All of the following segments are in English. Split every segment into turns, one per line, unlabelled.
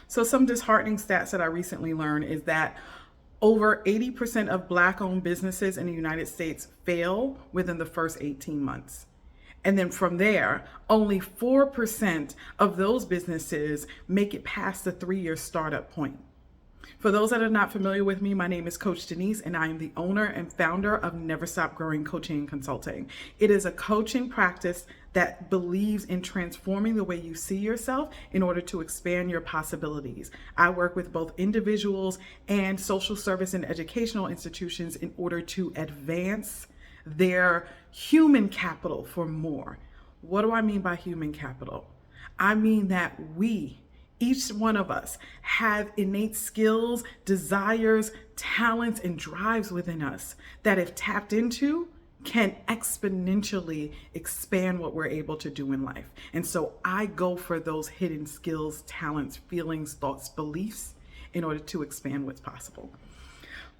So some disheartening stats that I recently learned is that over 80% of Black-owned businesses in the United States fail within the first 18 months. And then from there, only 4% of those businesses make it past the 3-year startup point. For those that are not familiar with me, my name is Coach Denise, and I am the owner and founder of Never Stop Growing Coaching and Consulting. It is a coaching practice that believes in transforming the way you see yourself in order to expand your possibilities. I work with both individuals and social service and educational institutions in order to advance their human capital for more. What do I mean by human capital? I mean that each one of us have innate skills, desires, talents, and drives within us that, if tapped into, can exponentially expand what we're able to do in life. And so I go for those hidden skills, talents, feelings, thoughts, beliefs in order to expand what's possible.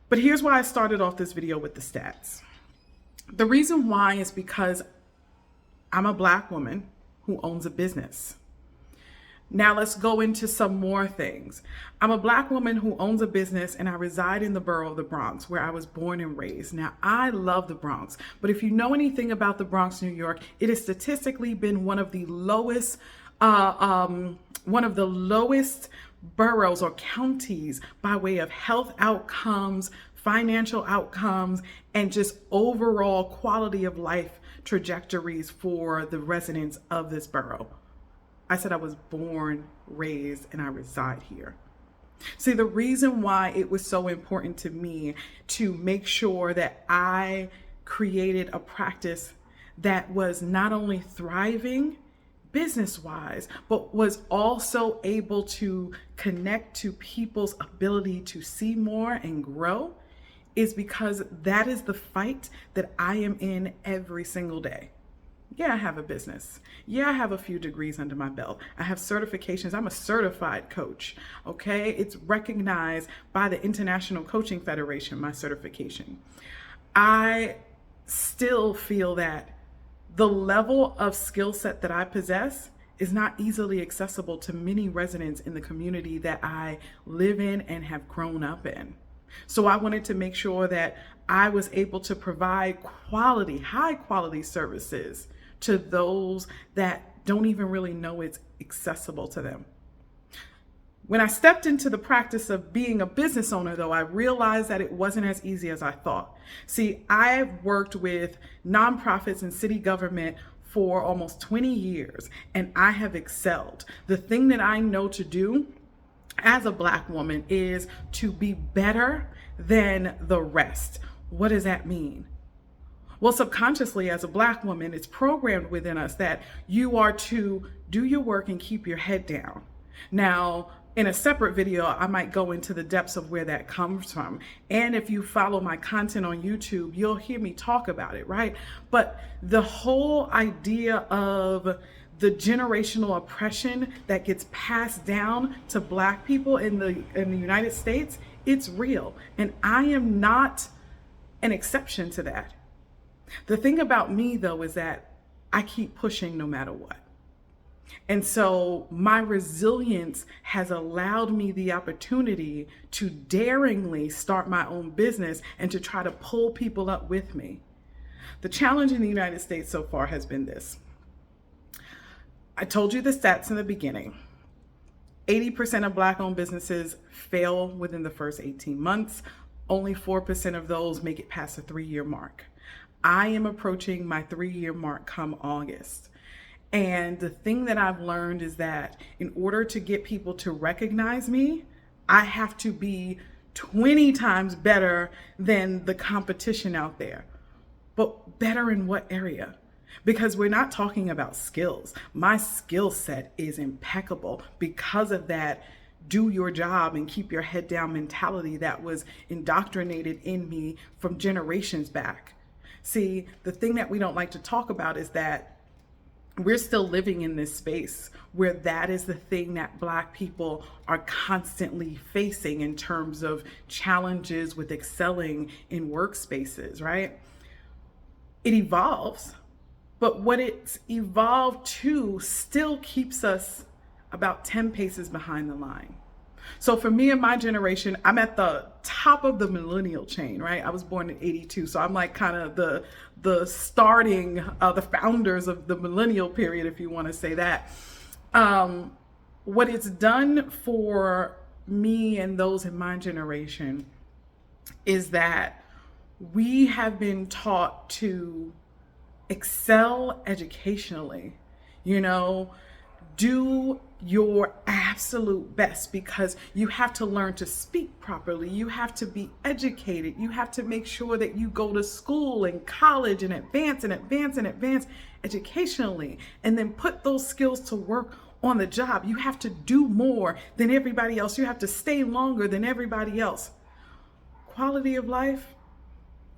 But here's why I started off this video with the stats. The reason why is because I'm a Black woman who owns a business. Now let's go into some more things. I'm a Black woman who owns a business, and I reside in the borough of the Bronx, where I was born and raised. Now, I love the Bronx, but if you know anything about the Bronx, New York, it has statistically been one of the lowest boroughs or counties by way of health outcomes, financial outcomes, and just overall quality of life trajectories for the residents of this borough. I said I was born, raised, and I reside here. See, the reason why it was so important to me to make sure that I created a practice that was not only thriving business-wise, but was also able to connect to people's ability to see more and grow is because that is the fight that I am in every single day. Yeah, I have a business. Yeah, I have a few degrees under my belt. I have certifications. I'm a certified coach, okay? It's recognized by the International Coaching Federation, my certification. I still feel that the level of skill set that I possess is not easily accessible to many residents in the community that I live in and have grown up in. So I wanted to make sure that I was able to provide quality, high quality services to those that don't even really know it's accessible to them. When I stepped into the practice of being a business owner, though, I realized that it wasn't as easy as I thought. See, I've worked with nonprofits and city government for almost 20 years, and I have excelled. The thing that I know to do as a Black woman is to be better than the rest. What does that mean? Well, subconsciously, as a Black woman, it's programmed within us that you are to do your work and keep your head down. Now, in a separate video, I might go into the depths of where that comes from. And if you follow my content on YouTube, you'll hear me talk about it, right? But the whole idea of the generational oppression that gets passed down to Black people in the United States, it's real. And I am not an exception to that. The thing about me, though, is that I keep pushing no matter what. And so my resilience has allowed me the opportunity to daringly start my own business and to try to pull people up with me. The challenge in the United States so far has been this. I told you the stats in the beginning. 80% of Black-owned businesses fail within the first 18 months. Only 4% of those make it past the 3-year mark. I am approaching my 3-year mark come August. And the thing that I've learned is that in order to get people to recognize me, I have to be 20 times better than the competition out there. But better in what area? Because we're not talking about skills. My skill set is impeccable because of that do your job and keep your head down mentality that was indoctrinated in me from generations back. See, the thing that we don't like to talk about is that we're still living in this space where that is the thing that Black people are constantly facing in terms of challenges with excelling in workspaces, right? It evolves, but what it's evolved to still keeps us about 10 paces behind the line. So for me and my generation, I'm at the top of the millennial chain, right? I was born in 82. So I'm like kind of the starting, the founders of the millennial period, if you want to say that. What it's done for me and those in my generation is that we have been taught to excel educationally, you know, do your absolute best, because you have to learn to speak properly. You have to be educated. You have to make sure that you go to school and college and advance and advance and advance educationally, and then put those skills to work on the job. You have to do more than everybody else. You have to stay longer than everybody else. Quality of life,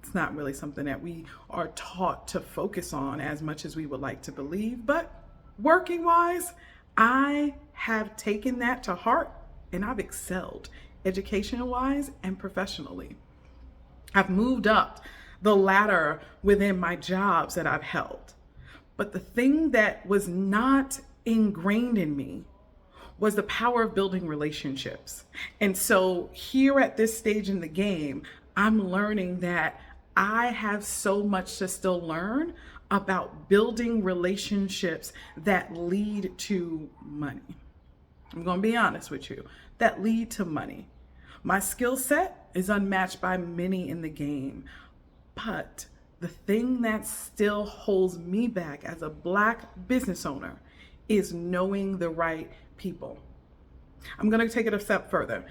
it's not really something that we are taught to focus on as much as we would like to believe. But working wise, I have taken that to heart and I've excelled education wise and professionally. I've moved up the ladder within my jobs that I've held. But the thing that was not ingrained in me was the power of building relationships. And so here at this stage in the game, I'm learning that I have so much to still learn about building relationships that lead to money. I'm going to be honest with you, that lead to money. My skill set is unmatched by many in the game, but the thing that still holds me back as a Black business owner is knowing the right people. I'm going to take it a step further.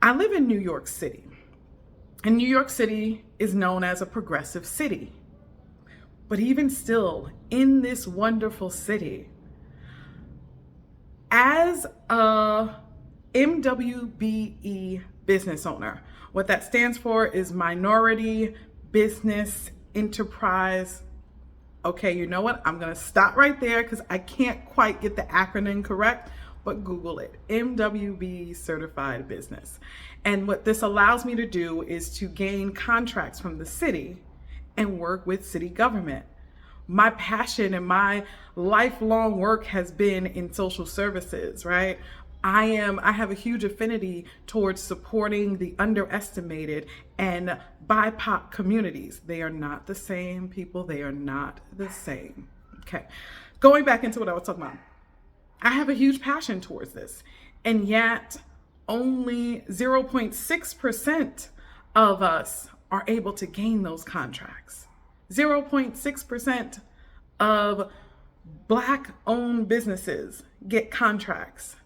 I live in New York City, and New York City is known as a progressive city. But even still, in this wonderful city, as a MWBE business owner, what that stands for is Minority Business Enterprise. Okay, you know what? I'm going to stop right there because I can't quite get the acronym correct, but Google it. MWBE Certified Business. And what this allows me to do is to gain contracts from the city and work with city government. My passion and my lifelong work has been in social services, right? I have a huge affinity towards supporting the underestimated and BIPOC communities. They are not the same, people. They are not the same. Okay. Going back into what I was talking about. I have a huge passion towards this, and yet only 0.6% of us are able to gain those contracts. 0.6% of Black-owned businesses get contracts.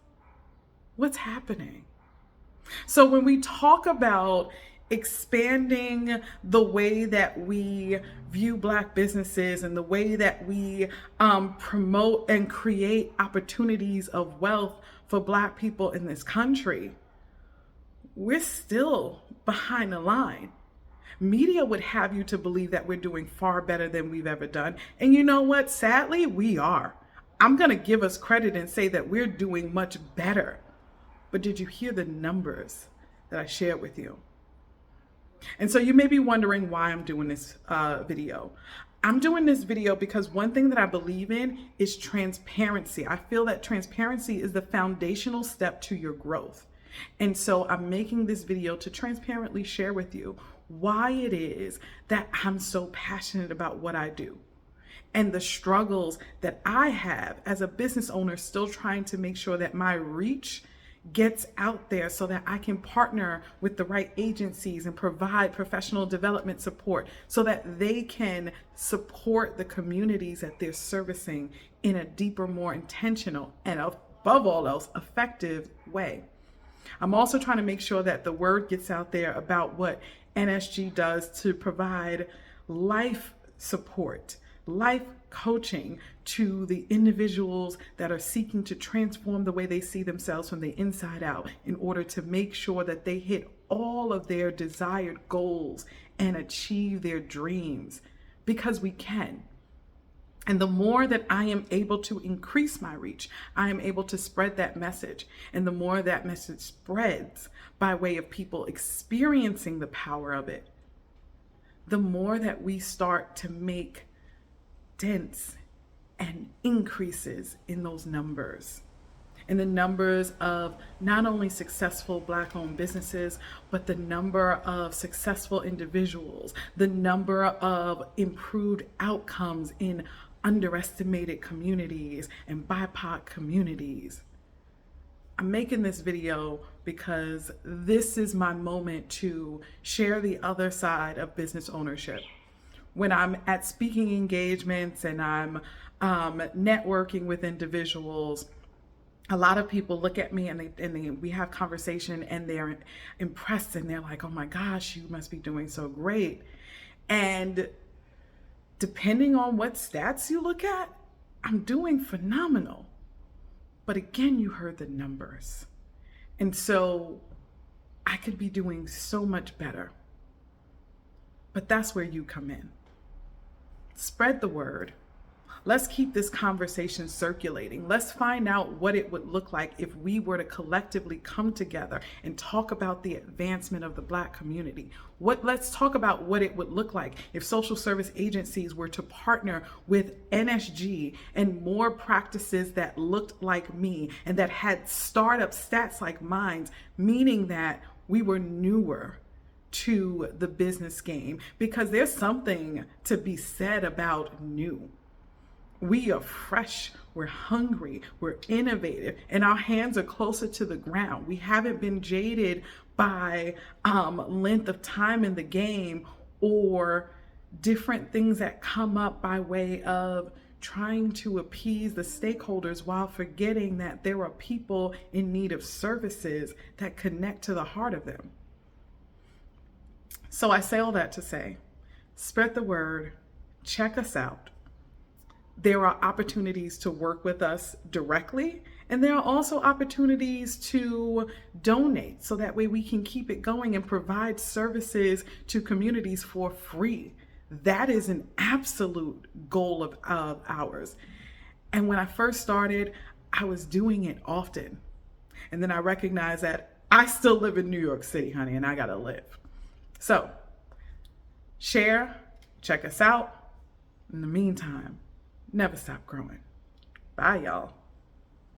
What's happening? So when we talk about expanding the way that we view Black businesses and the way that we promote and create opportunities of wealth for Black people in this country, we're still behind the line. Media would have you to believe that we're doing far better than we've ever done. And you know what? Sadly, we are. I'm going to give us credit and say that we're doing much better. But did you hear the numbers that I shared with you? And so you may be wondering why I'm doing this video. I'm doing this video because one thing that I believe in is transparency. I feel that transparency is the foundational step to your growth. And so I'm making this video to transparently share with you why it is that I'm so passionate about what I do and the struggles that I have as a business owner, still trying to make sure that my reach gets out there so that I can partner with the right agencies and provide professional development support so that they can support the communities that they're servicing in a deeper, more intentional, and above all else, effective way. I'm also trying to make sure that the word gets out there about what NSG does to provide life support, life coaching to the individuals that are seeking to transform the way they see themselves from the inside out in order to make sure that they hit all of their desired goals and achieve their dreams, because we can. And the more that I am able to increase my reach, I am able to spread that message. And the more that message spreads by way of people experiencing the power of it, the more that we start to make dents and increases in those numbers. in the numbers of not only successful Black-owned businesses, but the number of successful individuals, the number of improved outcomes in underestimated communities and BIPOC communities. I'm making this video because this is my moment to share the other side of business ownership. When I'm at speaking engagements and I'm networking with individuals, a lot of people look at me and we have conversation and they're impressed and they're like, oh my gosh, you must be doing so great. And depending on what stats you look at, I'm doing phenomenal. But again, you heard the numbers. And so I could be doing so much better. But that's where you come in. Spread the word. Let's keep this conversation circulating. Let's find out what it would look like if we were to collectively come together and talk about the advancement of the Black community. Let's talk about what it would look like if social service agencies were to partner with NSG and more practices that looked like me and that had startup stats like mine, meaning that we were newer to the business game, because there's something to be said about new. We are fresh, we're hungry, we're innovative, and our hands are closer to the ground. We haven't been jaded by length of time in the game or different things that come up by way of trying to appease the stakeholders while forgetting that there are people in need of services that connect to the heart of them. So I say all that to say, spread the word, check us out. There are opportunities to work with us directly, and there are also opportunities to donate so that way we can keep it going and provide services to communities for free. That is an absolute goal of ours. And when I first started, I was doing it often. And then I recognized that I still live in New York City, honey, and I gotta live. So share, check us out. In the meantime, never stop growing. Bye, y'all.